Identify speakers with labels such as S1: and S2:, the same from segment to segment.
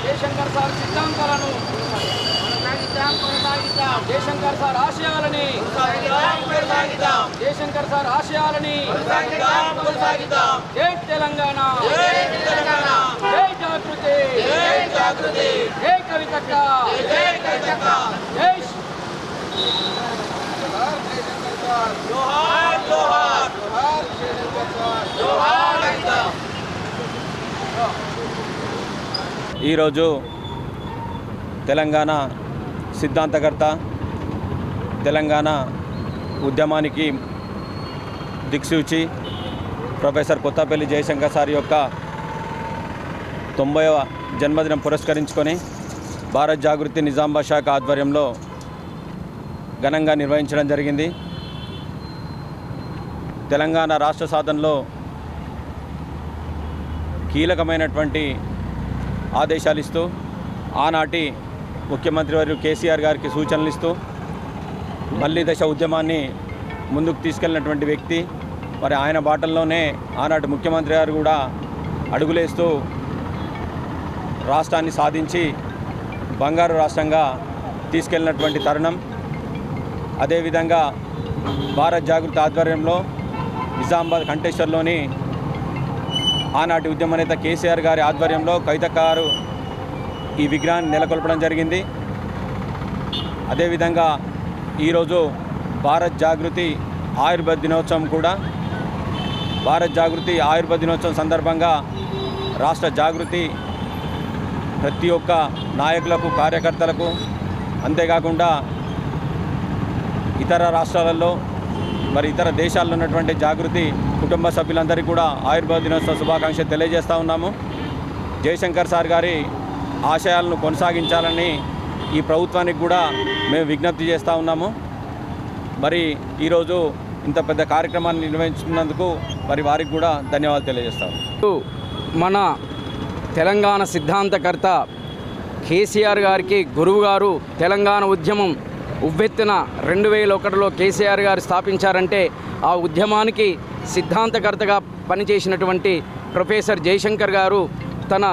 S1: Jayashankar sir సిద్ధాంతాలను Jayashankar sir ఆశయాలని Jayashankar sir ఆశయాలని జై తెలంగాణ జై జాగృతి జై కవితక్క జై జోహార్ జోహార్ జోహార్
S2: ఈరోజు తెలంగాణ సిద్ధాంతకర్త తెలంగాణ ఉద్యమానికి దిక్సూచి ప్రొఫెసర్ కొత్తపల్లి జయశంకర్ సార్ యొక్క 90వ జన్మదినం పురస్కరించుకొని భారత్ జాగృతి నిజామాబాద్ శాఖ ఆధ్వర్యంలో ఘనంగా నిర్వహించడం జరిగింది. తెలంగాణ రాష్ట్ర సాధనలో కీలకమైనటువంటి ఆదేశాలు ఇస్తూ ఆనాటి ముఖ్యమంత్రి వర్యులు కేసీఆర్ గారికి సూచనలు ఇస్తూ మళ్ళీ దశ ఉద్యమాన్ని ముందుకు తీసుకెళ్ళినటువంటి వ్యక్తి. మరి ఆయన బాటల్లోనే ఆనాటి ముఖ్యమంత్రి గారు కూడా అడుగులేస్తూ రాష్ట్రాన్ని సాధించి బంగారు రాష్ట్రంగా తీసుకెళ్ళినటువంటి తరుణం. అదేవిధంగా భారత్ జాగృతి ఆధ్వర్యంలో నిజామాబాద్ కంటేశ్వర్లోని ఆనాటి ఉద్యమ నేత కేసీఆర్ గారి ఆధ్వర్యంలో కవితక్క గారు ఈ విగ్రహాన్ని నెలకొల్పడం జరిగింది. అదేవిధంగా ఈరోజు భారత్ జాగృతి ఆయుర్వేద దినోత్సవం కూడా. భారత్ జాగృతి ఆయుర్వేద దినోత్సవం సందర్భంగా రాష్ట్ర జాగృతి ప్రతి ఒక్క నాయకులకు కార్యకర్తలకు అంతేకాకుండా ఇతర రాష్ట్రాలలో మరి ఇతర దేశాల్లో ఉన్నటువంటి జాగృతి కుటుంబ సభ్యులందరికీ కూడా ఆయుర్వేద దినోత్సవ శుభాకాంక్షలు తెలియజేస్తూ ఉన్నాము. జయశంకర్ సార్ గారి ఆశయాలను కొనసాగించాలని ఈ ప్రభుత్వానికి కూడా మేము విజ్ఞప్తి చేస్తూ ఉన్నాము. మరి ఈరోజు ఇంత పెద్ద కార్యక్రమాన్ని నిర్వహించుకున్నందుకు మరి వారికి కూడా ధన్యవాదాలు తెలియజేస్తాము.
S1: మన తెలంగాణ సిద్ధాంతకర్త కేసీఆర్ గారికి గురువు గారు తెలంగాణ ఉద్యమం ఉవ్వెత్తున 2001లో కేసీఆర్ గారు స్థాపించారంటే ఆ ఉద్యమానికి సిద్ధాంతకర్తగా పనిచేసినటువంటి ప్రొఫెసర్ జయశంకర్ గారు తన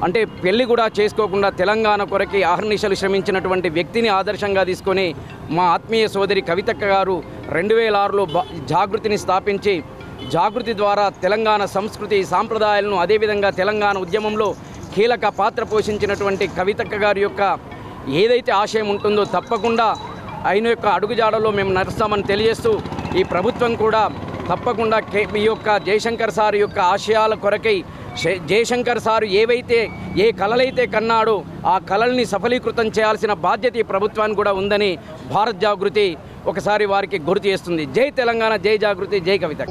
S1: అంటే పెళ్లి కూడా చేసుకోకుండా తెలంగాణ కొరకి అహర్నిశలు శ్రమించినటువంటి వ్యక్తిని ఆదర్శంగా తీసుకొని మా ఆత్మీయ సోదరి కవితక్క గారు 2006లో జాగృతిని స్థాపించి జాగృతి ద్వారా తెలంగాణ సంస్కృతి సాంప్రదాయాలను అదేవిధంగా తెలంగాణ ఉద్యమంలో కీలక పాత్ర పోషించినటువంటి కవితక్క గారి యొక్క ఏదైతే ఆశయం ఉంటుందో తప్పకుండా ఆయన యొక్క అడుగుజాడలో మేము నడుస్తామని తెలియజేస్తూ ఈ ప్రభుత్వం కూడా తప్పకుండా ఈ యొక్క జయశంకర్ సార్ యొక్క ఆశయాల కొరకై జయశంకర్ సార్ ఏ కళలైతే కన్నాడో ఆ కళల్ని సఫలీకృతం చేయాల్సిన బాధ్యత ఈ ప్రభుత్వానికి కూడా ఉందని భారత్ జాగృతి ఒకసారి వారికి గుర్తు చేస్తుంది. జై తెలంగాణ, జై జాగృతి, జై కవిత.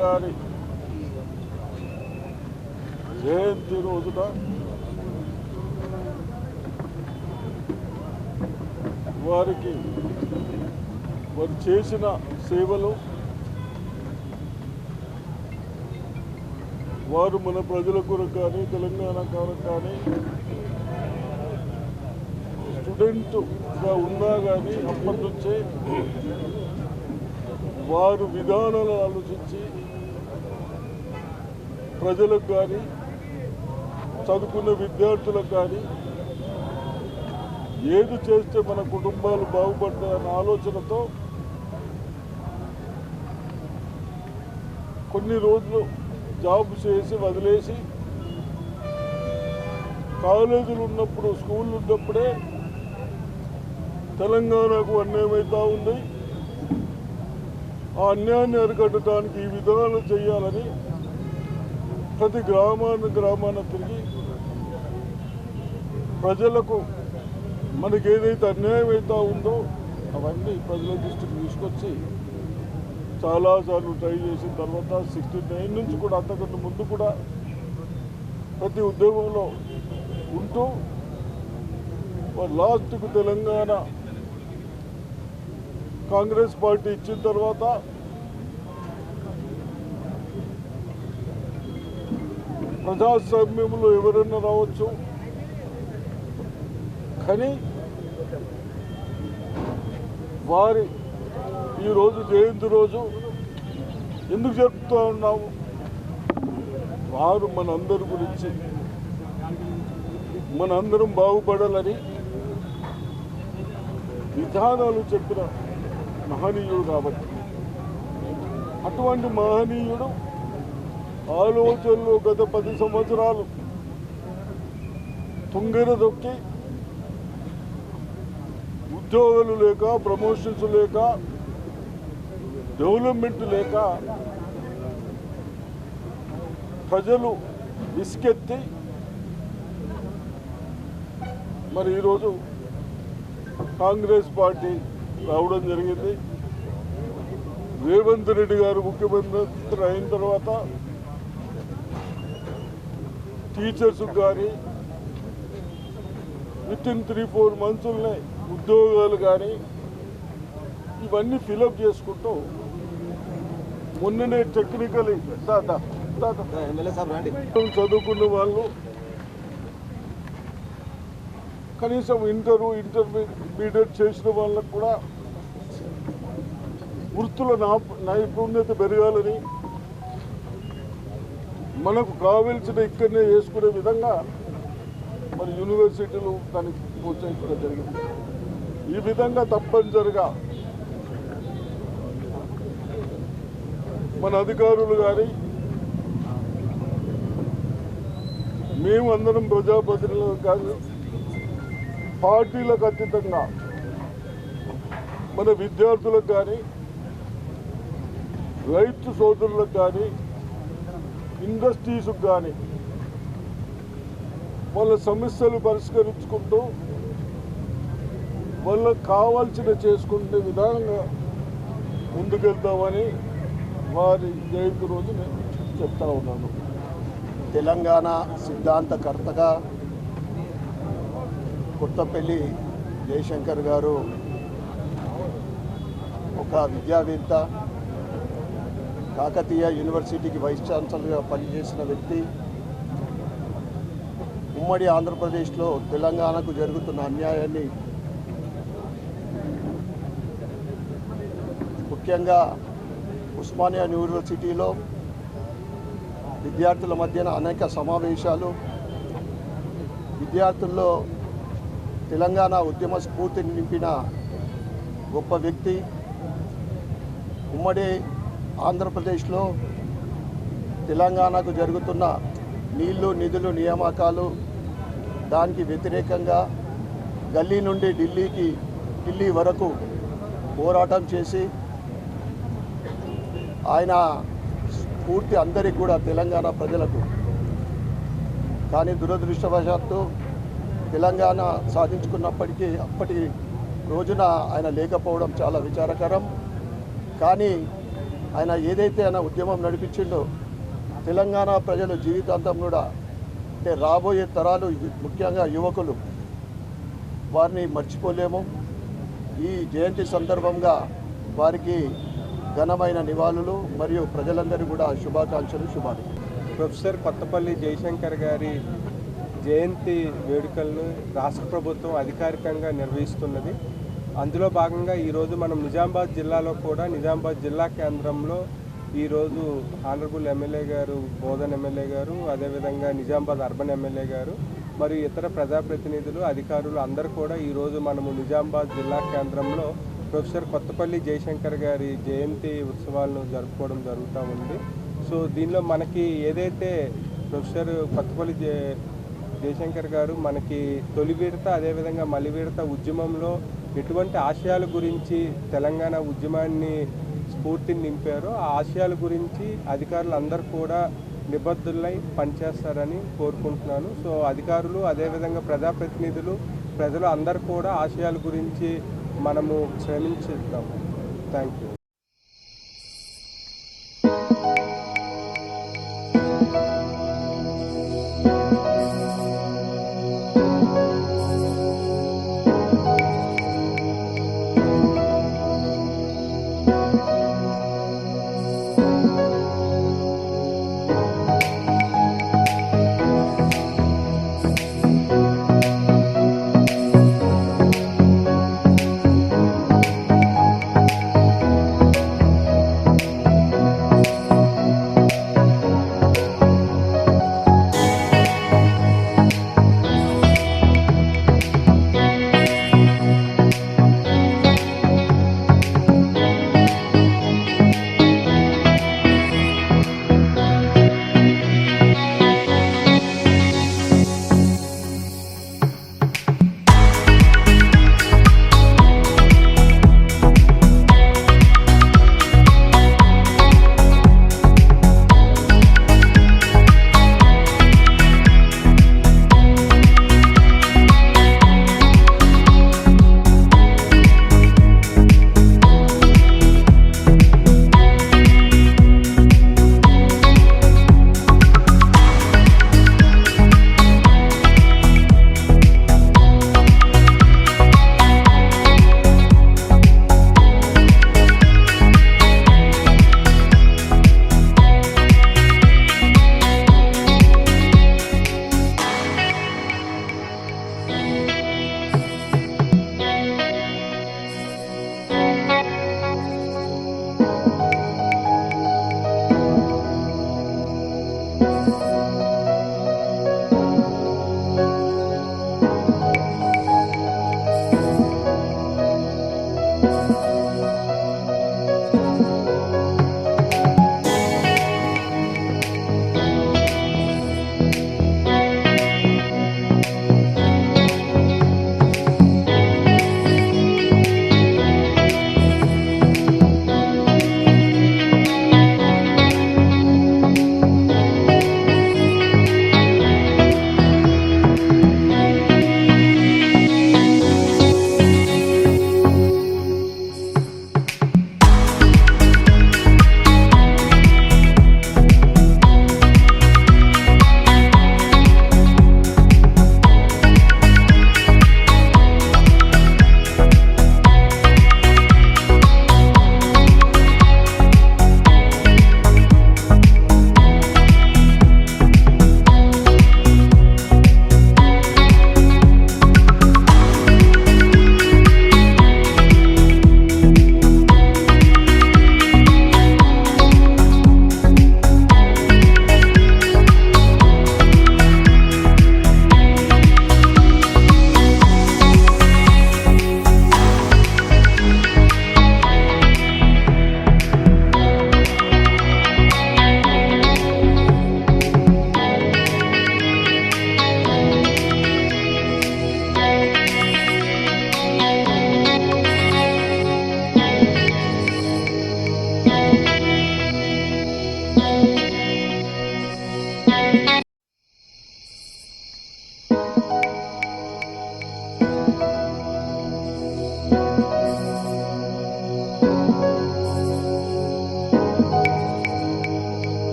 S3: గారి జయంతి రోజున వారికి వారు చేసిన సేవలు, వారు మన ప్రజల కొరకు కానీ తెలంగాణ కొరకు కానీ స్టూడెంట్గా ఉన్నా కానీ అప్పటి నుంచే వారు విధానాలు ఆలోచించి ప్రజలకు కానీ చదువుకున్న విద్యార్థులకు కానీ ఏది చేస్తే మన కుటుంబాలు బాగుపడతాయన్న ఆలోచనతో కొన్ని రోజులు జాబ్ చేసి వదిలేసి కాలేజీలు ఉన్నప్పుడు, స్కూళ్ళు ఉన్నప్పుడే తెలంగాణకు అన్యాయం అవుతూ ఉంది. ఆ అన్యాయాన్ని అరికట్టడానికి ఈ విధానాలు చేయాలని ప్రతి గ్రామాన తిరిగి ప్రజలకు మనకి ఏదైతే అన్యాయం అవుతూ ఉందో అవన్నీ ప్రజల దృష్టికి తీసుకొచ్చి చాలాసార్లు ట్రై చేసిన తర్వాత 69 నుంచి కూడా అంతకంటే ముందు కూడా ప్రతి ఉద్యమంలో ఉంటూ లాస్ట్కు తెలంగాణ కాంగ్రెస్ పార్టీ ఇచ్చిన తర్వాత ప్రజాస్వామ్యంలో ఎవరైనా రావచ్చు, కానీ వారి ఈరోజు జయంతి రోజు ఎందుకు జరుపుతూ ఉన్నాము? వారు మనందరి గురించి, మనందరం బాగుపడాలని విధానాలు చెప్పిన మహనీయుడు కాబట్టి, అటువంటి మహనీయుడు ఆలోచనలు గత 10 సంవత్సరాలు తుంగెర దొక్కి ఉద్యోగాలు లేక, ప్రమోషన్స్ లేక, డెవలప్మెంట్ లేక ప్రజలు విసుకెత్తి మరి ఈరోజు కాంగ్రెస్ పార్టీ రావడం జరిగింది. రేవంత్ రెడ్డి గారు ముఖ్యమంత్రి అయిన తర్వాత టీచర్స్ కానీ వితిన్ 3-4 మంత్స్లోనే ఉద్యోగాలు కానీ ఇవన్నీ ఫిలప్ చేసుకుంటూ మొన్ననే టెక్నికల్ చదువుకున్న వాళ్ళు కనీసం ఇంటర్మీడియట్ చేసిన వాళ్ళకు కూడా వృత్తుల నైపుణ్యత పెరగాలని, మనకు కావాల్సిన ఇక్కడనే చేసుకునే విధంగా మరి యూనివర్సిటీలు దానికి ప్రోత్సహించడం జరిగింది. ఈ విధంగా తప్పనిసరిగా మన అధికారులు కానీ మేము అందరం ప్రజాప్రతినిధులు కానీ పార్టీలకు అతీతంగా మన విద్యార్థులకు కానీ, రైతు సోదరులకు కానీ, ఇండస్ట్రీస్కి కానీ వాళ్ళ సమస్యలు పరిష్కరించుకుంటూ వాళ్ళకు కావాల్సిన చేసుకునే విధంగా ముందుకెళ్తామని వారి జయంతి రోజు నేను చెప్తా ఉన్నాను.
S4: తెలంగాణ సిద్ధాంతకర్తగా కొత్తపల్లి జయశంకర్ గారు ఒక విద్యావేత్త, కాకతీయ యూనివర్సిటీకి వైస్ ఛాన్సలర్గా పనిచేసిన వ్యక్తి. ఉమ్మడి ఆంధ్రప్రదేశ్లో తెలంగాణకు జరుగుతున్న అన్యాయాన్ని, ముఖ్యంగా ఉస్మానియా యూనివర్సిటీలో విద్యార్థుల మధ్యన అనేక సమావేశాలు, విద్యార్థుల్లో తెలంగాణ ఉద్యమ స్ఫూర్తిని నింపిన గొప్ప వ్యక్తి. ఉమ్మడి ఆంధ్రప్రదేశ్లో తెలంగాణకు జరుగుతున్న నీళ్లు, నిధులు, నియామకాలు దానికి వ్యతిరేకంగా గల్లీ నుండి ఢిల్లీ వరకు పోరాటం చేసి ఆయన స్ఫూర్తి అందరికీ కూడా తెలంగాణ ప్రజలకు. కానీ దురదృష్టవశాత్తు తెలంగాణ సాధించుకున్నప్పటికీ అప్పటి రోజున ఆయన లేకపోవడం చాలా విచారకరం. కానీ ఆయన ఏదైతే ఆయన ఉద్యమం నడిపించిండో తెలంగాణ ప్రజలు జీవితాంతం కూడా అంటే రాబోయే తరాలు ముఖ్యంగా యువకులు వారిని మర్చిపోలేము. ఈ జయంతి సందర్భంగా వారికి ఘనమైన నివాళులు మరియు ప్రజలందరూ కూడా శుభాకాంక్షలు.
S5: ప్రొఫెసర్ కొత్తపల్లి జయశంకర్ గారి జయంతి వేడుకలను రాష్ట్ర ప్రభుత్వం అధికారికంగా నిర్వహిస్తున్నది. అందులో భాగంగా ఈరోజు మనం నిజామాబాద్ జిల్లాలో కూడా నిజామాబాద్ జిల్లా కేంద్రంలో ఈరోజు ఆనరబుల్ ఎమ్మెల్యే గారు, బోధన్ ఎమ్మెల్యే గారు, అదేవిధంగా నిజామాబాద్ అర్బన్ ఎమ్మెల్యే గారు మరియు ఇతర ప్రజాప్రతినిధులు, అధికారులు అందరూ కూడా ఈరోజు మనము నిజామాబాద్ జిల్లా కేంద్రంలో ప్రొఫెసర్ కొత్తపల్లి జయశంకర్ గారి జయంతి ఉత్సవాలను జరుపుకోవడం జరుగుతూ ఉంది. సో దీనిలో మనకి ఏదైతే ప్రొఫెసర్ కొత్తపల్లి జయశంకర్ గారు మనకి తొలి విడత అదేవిధంగా మలి విడత ఉద్యమంలో ఎటువంటి ఆశయాల గురించి తెలంగాణ ఉద్యమాన్ని స్ఫూర్తిని నింపారో ఆ ఆశయాల గురించి అధికారులు అందరూ కూడా నిబద్ధులై పనిచేస్తారని కోరుకుంటున్నాను. సో అధికారులు అదేవిధంగా ప్రజాప్రతినిధులు ప్రజలు అందరూ కూడా ఆశయాల గురించి మనము శ్రమించుతాము. Thank you.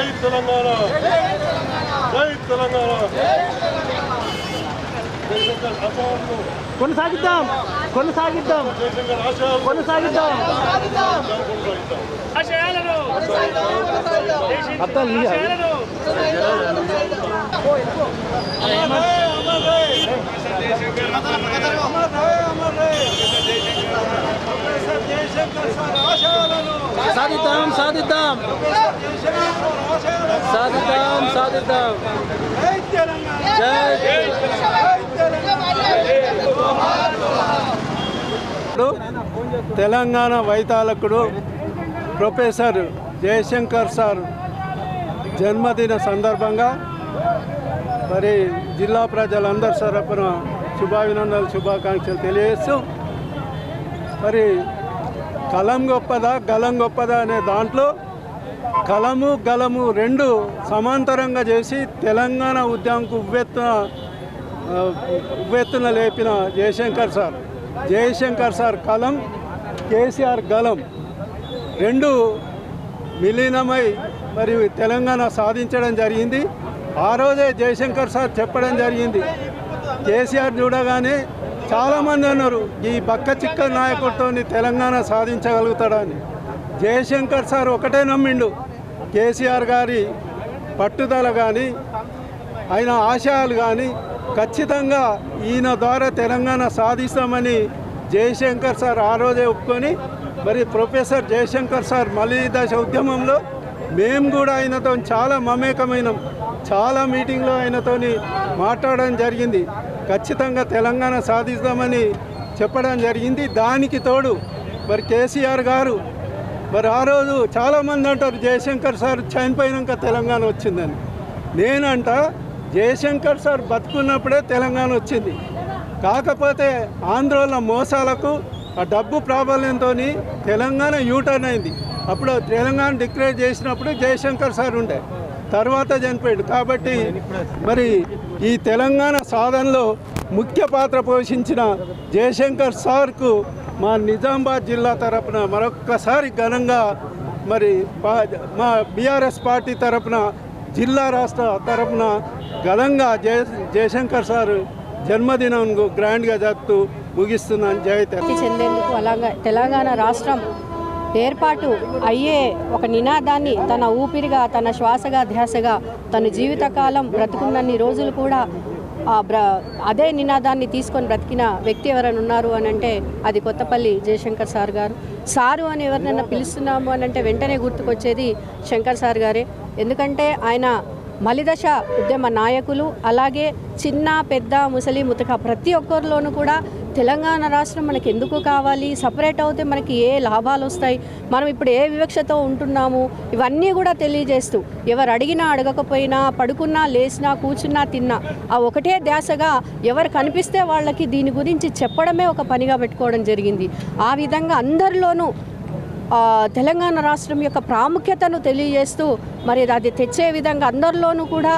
S3: జై తెలంగాణ, జై తెలంగాణ. జయశంకర్ ఆశయాలను
S6: కొనసాగిద్దాం కొనసాగిద్దాం
S3: జయశంకర్ ఆశయాలను
S6: కొనసాగిద్దాం. అర్థాలు సాధిద్దాం సాధిద్దాం సాధిద్దాం సాధిద్దాం. తెలంగాణ వైతాళకుడు ప్రొఫెసర్ జయశంకర్ సార్ జన్మదిన సందర్భంగా మరి జిల్లా ప్రజలందరి తరపున శుభాభినందనలు శుభాకాంక్షలు తెలియజేస్తూ మరి కలం గొప్పదా గలం గొప్పదా అనే దాంట్లో కలము గలము రెండు సమాంతరంగా చేసి తెలంగాణ ఉద్యమంకు ఉవ్వెత్తున లేపిన జయశంకర్ సార్ కలం, కేసీఆర్ గలం రెండు విలీనమై మరి తెలంగాణ సాధించడం జరిగింది. ఆ రోజే జయశంకర్ సార్ చెప్పడం జరిగింది. కేసీఆర్ చూడగానే చాలామంది అన్నారు ఈ బక్క చిక్క నాయకుడితో తెలంగాణ సాధించగలుగుతాడని. జయశంకర్ సార్ ఒకటే నమ్మిండు, కేసీఆర్ గారి పట్టుదల కానీ ఆయన ఆశయాలు కానీ ఖచ్చితంగా ఈయన ద్వారా తెలంగాణ సాధిస్తామని జయశంకర్ సార్ ఆ రోజే ఒప్పుకొని మరి ప్రొఫెసర్ జయశంకర్ సార్ మళ్ళీ దశ ఉద్యమంలో మేము కూడా ఆయనతో చాలా మమేకమైనాం. చాలా మీటింగ్లో ఆయనతో మాట్లాడడం జరిగింది. ఖచ్చితంగా తెలంగాణ సాధిస్తామని చెప్పడం జరిగింది. దానికి తోడు మరి కేసీఆర్ గారు మరి ఆ రోజు చాలామంది అంటారు జయశంకర్ సార్ చనిపోయినాక తెలంగాణ వచ్చిందని. నేనంట జయశంకర్ సార్ బతుకున్నప్పుడే తెలంగాణ వచ్చింది. కాకపోతే ఆంధ్రోళ మోసాలకు ఆ డబ్బు ప్రాబల్యంతో తెలంగాణ యూటర్న్ అయింది. అప్పుడు తెలంగాణ డిక్లేర్ చేసినప్పుడు జయశంకర్ సార్ ఉండే, తర్వాత చనిపోయాడు. కాబట్టి మరి ఈ తెలంగాణ సాధనలో ముఖ్య పాత్ర పోషించిన జయశంకర్ సార్కు మా నిజామాబాద్ జిల్లా తరపున మరొక్కసారి ఘనంగా మరి మా బీఆర్ఎస్ పార్టీ తరపున జిల్లా రాష్ట్ర తరపున ఘనంగా జయశంకర్ సార్ జన్మదినం గ్రాండ్గా జరుపుతూ ముగిస్తున్నాను.
S7: చెందేందుకు అలాగే తెలంగాణ రాష్ట్రం ఏర్పాటు అయ్యే ఒక నినాదాన్ని తన ఊపిరిగా, తన శ్వాసగా, ధ్యాసగా తన జీవితకాలం బ్రతుకున్నన్ని రోజులు కూడా అదే నినాదాన్ని తీసుకొని బ్రతికిన వ్యక్తి ఎవరైనా ఉన్నారు అని అంటే అది కొత్తపల్లి జయశంకర్ సార్ గారు. సారు అని ఎవరినైనా పిలుస్తున్నాము అని అంటే వెంటనే గుర్తుకొచ్చేది శంకర్ సార్ గారే. ఎందుకంటే ఆయన మలిదశ ఉద్యమ నాయకులు, అలాగే చిన్న పెద్ద ముసలి ముతక ప్రతి ఒక్కరిలోనూ కూడా తెలంగాణ రాష్ట్రం మనకి ఎందుకు కావాలి, సపరేట్ అవుతే మనకి ఏ లాభాలు వస్తాయి, మనం ఇప్పుడు ఏ వివక్షతో ఉంటున్నాము, ఇవన్నీ కూడా తెలియజేస్తూ ఎవరు అడిగినా అడగకపోయినా, పడుకున్నా లేచినా కూర్చున్నా తిన్నా ఆ ఒకటే ధ్యాసగా ఎవరు కనిపిస్తే వాళ్ళకి దీని గురించి చెప్పడమే ఒక పనిగా పెట్టుకోవడం జరిగింది. ఆ విధంగా అందరిలోనూ తెలంగాణ రాష్ట్రం యొక్క ప్రాముఖ్యతను తెలియజేస్తూ మరి అది తెచ్చే విధంగా అందరిలోనూ కూడా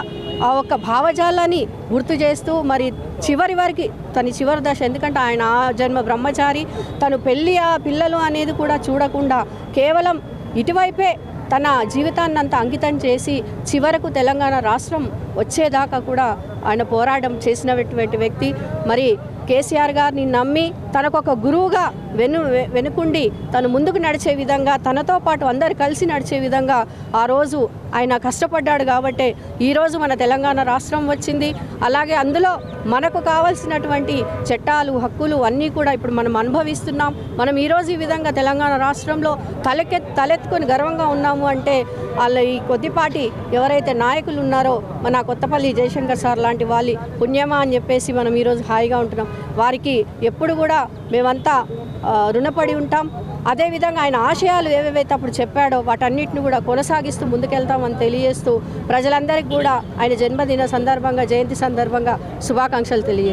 S7: ఆ ఒక్క భావజాలాన్ని గుర్తు చేస్తూ మరి చివరి వరకు తన చివరి దశ, ఎందుకంటే ఆయన ఆ జన్మ బ్రహ్మచారి, తను పెళ్ళి పిల్లలు అనేది కూడా చూడకుండా కేవలం ఇటువైపే తన జీవితాన్ని అంతా అంకితం చేసి చివరకు తెలంగాణ రాష్ట్రం వచ్చేదాకా కూడా ఆయన పోరాటం చేసినటువంటి వ్యక్తి. మరి కేసీఆర్ గారిని నమ్మి తనకొక గురువుగా వెనుకుండి తను ముందుకు నడిచే విధంగా, తనతో పాటు అందరు కలిసి నడిచే విధంగా ఆ రోజు ఆయన కష్టపడ్డాడు. కాబట్టి ఈరోజు మన తెలంగాణ రాష్ట్రం వచ్చింది. అలాగే అందులో మనకు కావాల్సినటువంటి చట్టాలు, హక్కులు అన్నీ కూడా ఇప్పుడు మనం అనుభవిస్తున్నాం. మనం ఈరోజు ఈ విధంగా తెలంగాణ రాష్ట్రంలో తలెత్తుకొని గర్వంగా ఉన్నాము అంటే వాళ్ళ ఈ కొద్దిపాటి ఎవరైతే నాయకులు ఉన్నారో మన కొత్తపల్లి జయశంకర్ సార్ లాంటి వాళ్ళ పుణ్యమా అని చెప్పేసి మనం ఈరోజు హాయిగా ఉంటున్నాం. వారికి ఎప్పుడు కూడా మేమంతా రుణపడి ఉంటాం. అదేవిధంగా ఆయన ఆశయాలు ఏవేవైతే అప్పుడు చెప్పాడో వాటన్నిటిని కూడా కొనసాగిస్తూ ముందుకెళ్తామని తెలియజేస్తూ ప్రజలందరికీ కూడా ఆయన జన్మదిన సందర్భంగా, జయంతి సందర్భంగా శుభాకాంక్షలు తెలియజేస్తాం.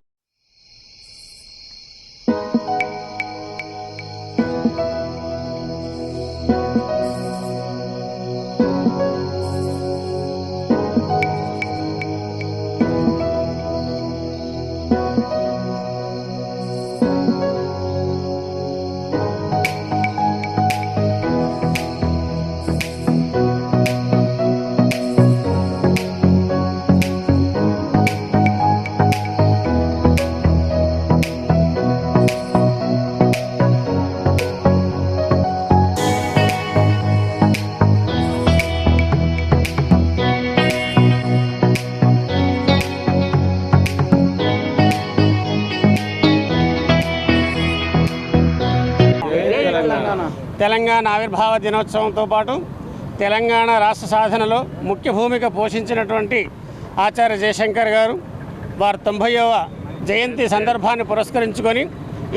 S8: తెలంగాణ ఆవిర్భావ దినోత్సవంతో పాటు తెలంగాణ రాష్ట్ర సాధనలో ముఖ్య భూమిక పోషించినటువంటి ఆచార్య జయశంకర్ గారు వారి 90వ జయంతి సందర్భాన్ని పురస్కరించుకొని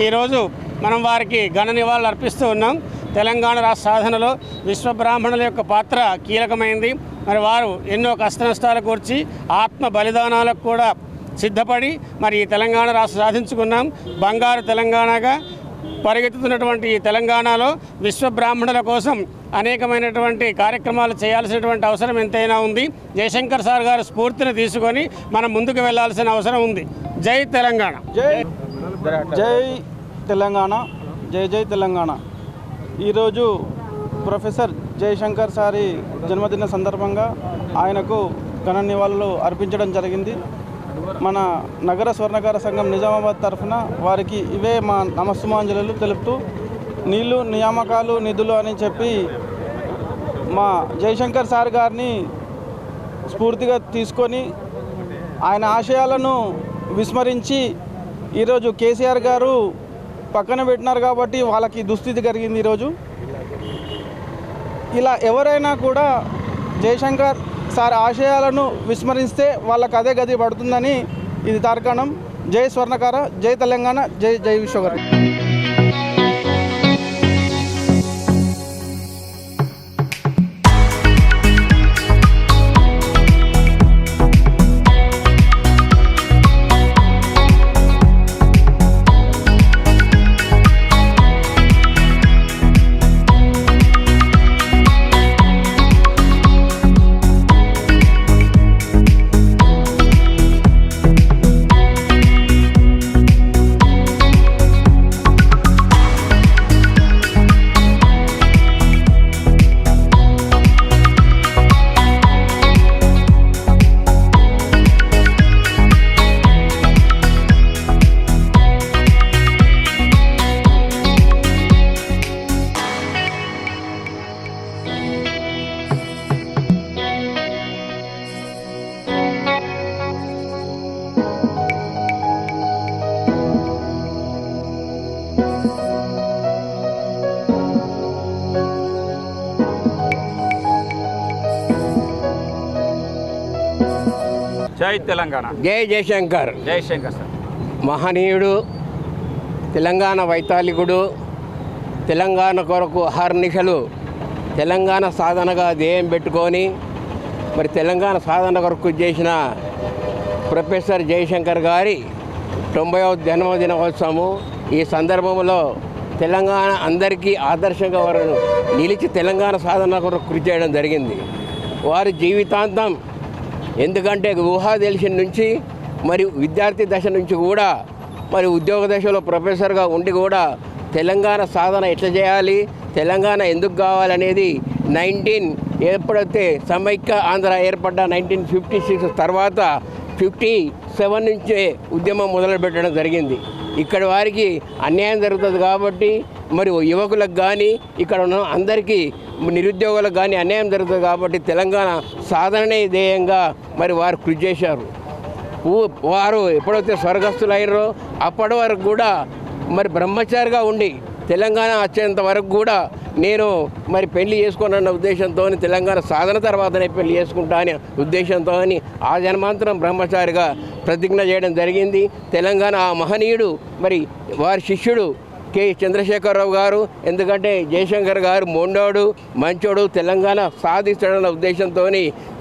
S8: ఈరోజు మనం వారికి ఘన నివాళులు అర్పిస్తూ ఉన్నాం. తెలంగాణ రాష్ట్ర సాధనలో విశ్వబ్రాహ్మణుల యొక్క పాత్ర కీలకమైంది. మరి వారు ఎన్నో కష్టనష్టాలు కూర్చి ఆత్మ బలిదానాలకు కూడా సిద్ధపడి మరి ఈ తెలంగాణ రాష్ట్ర సాధించుకున్నాం. బంగారు తెలంగాణగా పరిగెత్తుతున్నటువంటి ఈ తెలంగాణలో విశ్వబ్రాహ్మణుల కోసం అనేకమైనటువంటి కార్యక్రమాలు చేయాల్సినటువంటి అవసరం ఎంతైనా ఉంది. జయశంకర్ సార్ గారు స్ఫూర్తిని తీసుకొని మనం ముందుకు వెళ్లాల్సిన అవసరం ఉంది. జై తెలంగాణ.
S6: జై తెలంగాణ. జై జై తెలంగాణ. ఈరోజు ప్రొఫెసర్ జయశంకర్ సారి జన్మదిన సందర్భంగా ఆయనకు ఘన నివాళులు అర్పించడం జరిగింది. మన నగర స్వర్ణకార సంఘం నిజామాబాద్ తరఫున వారికి ఇవే మా నమస్సుమాంజలు తెలుపుతూ నీళ్లు నియామకాలు నిధులు అని చెప్పి మా జయశంకర్ సార్ గారిని స్ఫూర్తిగా తీసుకొని ఆయన ఆశయాలను విస్మరించి ఈరోజు కేసీఆర్ గారు పక్కన పెట్టినారు కాబట్టి వాళ్ళకి దుస్థితి కలిగింది. ఈరోజు ఇలా ఎవరైనా కూడా జయశంకర్ సార్ ఆశయాలను విస్మరిస్తే వాళ్ళకి అదే గది పడుతుందని ఇది తార్కాణం. జై స్వర్ణకార, జై తెలంగాణ, జై జై విశ్వకర్.
S1: జై తెలంగాణ.
S9: జై జయశంకర్.
S1: జయశంకర్ సార్
S9: మహనీయుడు, తెలంగాణ వైతాళికుడు, తెలంగాణ కొరకు అహర్నిశలు తెలంగాణ సాధనగా ధ్యేయం పెట్టుకొని మరి తెలంగాణ సాధన కొరకు చేసిన ప్రొఫెసర్ జయశంకర్ గారి 90వ జన్మదినోత్సవము. ఈ సందర్భంలో తెలంగాణ అందరికీ ఆదర్శంగా వారు నిలిచి తెలంగాణ సాధన కొరకు కృషి చేయడం జరిగింది. వారి జీవితాంతం ఎందుకంటే ఊహా తెలిసిన నుంచి మరి విద్యార్థి దశ నుంచి కూడా మరి ఉద్యోగ దశలో ప్రొఫెసర్గా ఉండి కూడా తెలంగాణ సాధన ఎట్లా చేయాలి, తెలంగాణ ఎందుకు కావాలనేది ఎప్పుడైతే సమైక్య ఆంధ్ర ఏర్పడ్డ 1956 తర్వాత 57 నుంచే ఉద్యమం మొదలుపెట్టడం జరిగింది. ఇక్కడ వారికి అన్యాయం జరుగుతుంది కాబట్టి మరి యువకులకు కానీ ఇక్కడ ఉన్న అందరికీ నిరుద్యోగులకు కానీ అన్యాయం జరుగుతుంది కాబట్టి తెలంగాణ సాధననే ధ్యేయంగా మరి వారు కృషి చేశారు. వారు ఎప్పుడైతే స్వర్గస్థులయ్యారో అప్పటి వరకు కూడా మరి బ్రహ్మచారిగా ఉండి తెలంగాణ వచ్చేంత వరకు కూడా నేను మరి పెళ్లి చేసుకోనన్న ఉద్దేశంతో తెలంగాణ సాధన తర్వాతనే పెళ్లి చేసుకుంటా అనే ఉద్దేశంతో ఆ జన్మాంతరం బ్రహ్మచారిగా ప్రతిజ్ఞ చేయడం జరిగింది. తెలంగాణ ఆ మహనీయుడు మరి వారి శిష్యుడు కె చంద్రశేఖరరావు గారు, ఎందుకంటే జయశంకర్ గారు మొండోడు మంచోడు తెలంగాణ సాధించడన్న ఉద్దేశంతో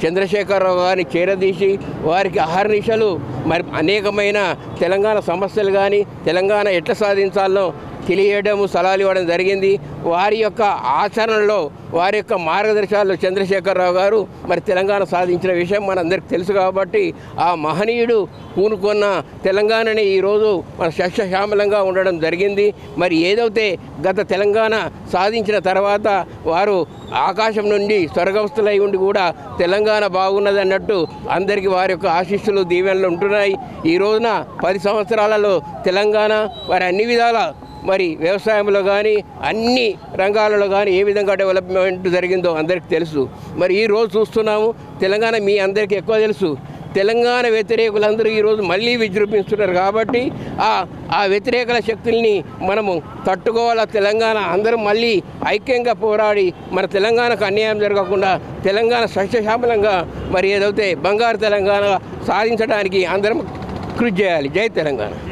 S9: చంద్రశేఖరరావు గారిని చేరదీసి వారికి అహర్నిశలు మరి అనేకమైన తెలంగాణ సమస్యలు కానీ తెలంగాణ ఎట్లా సాధించాలో తెలియడము సలహాలు ఇవ్వడం జరిగింది. వారి యొక్క ఆచరణలో వారి యొక్క మార్గదర్శకాలు చంద్రశేఖరరావు గారు మరి తెలంగాణ సాధించిన విషయం మనందరికీ తెలుసు కాబట్టి ఆ మహనీయుడు పూనుకున్న తెలంగాణని ఈరోజు మన సస్యశ్యామలంగా ఉండడం జరిగింది. మరి ఏదైతే గత తెలంగాణ సాధించిన తర్వాత వారు ఆకాశం నుండి స్వర్గస్థులై ఉండి కూడా తెలంగాణ బాగున్నది అన్నట్టు అందరికీ వారి యొక్క ఆశీస్సులు దీవెనలు ఉంటున్నాయి. ఈ రోజున 10 సంవత్సరాలలో తెలంగాణ వారి అన్ని విధాల మరి వ్యవసాయంలో కానీ అన్ని రంగాలలో కానీ ఏ విధంగా డెవలప్మెంట్ జరిగిందో అందరికీ తెలుసు. మరి ఈరోజు చూస్తున్నాము తెలంగాణ మీ అందరికీ ఎక్కువ తెలుసు. తెలంగాణ వ్యతిరేకులందరూ ఈరోజు మళ్ళీ విజృంభిస్తున్నారు. కాబట్టి ఆ వ్యతిరేకల శక్తుల్ని మనము తట్టుకోవాలా. తెలంగాణ అందరం మళ్ళీ ఐక్యంగా పోరాడి మన తెలంగాణకు అన్యాయం జరగకుండా తెలంగాణ సస్యశ్యామలంగా మరి ఏదైతే బంగారు తెలంగాణ సాధించడానికి అందరం కృషి చేయాలి. జై తెలంగాణ.